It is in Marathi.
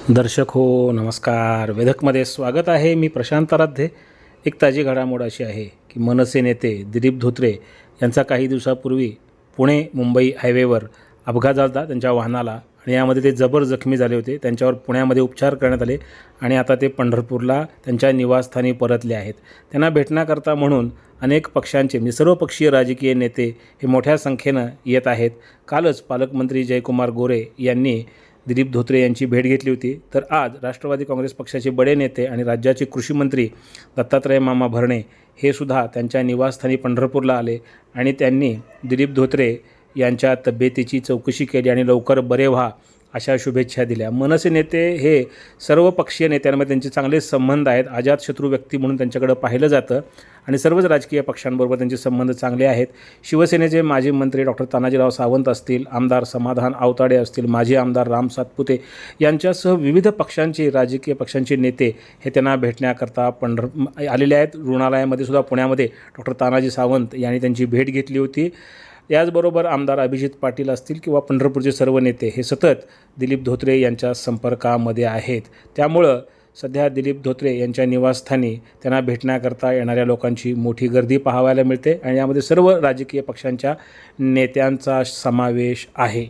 दर्शक हो नमस्कार. वेधकमध्ये स्वागत आहे. मी प्रशांत आराध्य. एक ताजी घडामोड अशी आहे की मनसे नेते दिलीप धोत्रे यांचा काही दिवसापूर्वी पुणे मुंबई हायवेवर अपघात झाला होता त्यांच्या वाहनाला, आणि यामध्ये ते जबर जखमी झाले होते. त्यांच्यावर पुण्यामध्ये उपचार करण्यात आले आणि आता ते पंढरपूरला त्यांच्या निवासस्थानी परतले आहेत. त्यांना भेटण्याकरता म्हणून अनेक पक्षांचे म्हणजे सर्वपक्षीय राजकीय नेते हे मोठ्या संख्येनं येत आहेत. कालच पालकमंत्री जयकुमार गोरे यांनी दिलीप धोत्रे यांची भेट घेतली होती. तर आज राष्ट्रवादी काँग्रेस पक्षाचे बडे नेते आणि राज्याचे कृषी मंत्री दत्तात्रय मामा भरणे हे सुद्धा त्यांच्या निवासस्थानी पंढरपूरला आले आणि त्यांनी दिलीप धोत्रे यांच्या तब्येतीची चौकशी केली आणि लवकर बरे व्हा अशा शुभेच्छा दिल्या. मनसे नेते हे सर्व पक्षीय नेत्यांमध्ये त्यांचे चांगले संबंध आहेत. अजातशत्रू व्यक्ती म्हणून त्यांच्याकडे पाहिलं जातं आणि सर्वच राजकीय पक्षांबरोबर त्यांचे संबंध चांगले आहेत. शिवसेनेचे माजी मंत्री डॉक्टर तानाजीराव सावंत असतील, आमदार समाधान आवताडे असतील, माजी आमदार राम सातपुते यांच्यासह विविध पक्षांचे राजकीय पक्षांचे नेते हे त्यांना भेटण्याकरता आलेले आहेत. रुग्णालयामध्ये सुद्धा पुण्यामध्ये डॉक्टर तानाजी सावंत यांनी त्यांची भेट घेतली होती. याचबरोबर आमदार अभिजित पाटील असतील किंवा पंढरपूरचे सर्व नेते हे सतत दिलीप धोत्रे यांच्या संपर्कामध्ये आहेत. त्यामुळं सध्या दिलीप धोत्रे यांच्या निवासस्थानी त्यांना भेटण्याकरता येणाऱ्या लोकांची मोठी गर्दी पाहायला मिळते आणि यामध्ये सर्व राजकीय पक्षांच्या नेत्यांचा समावेश आहे.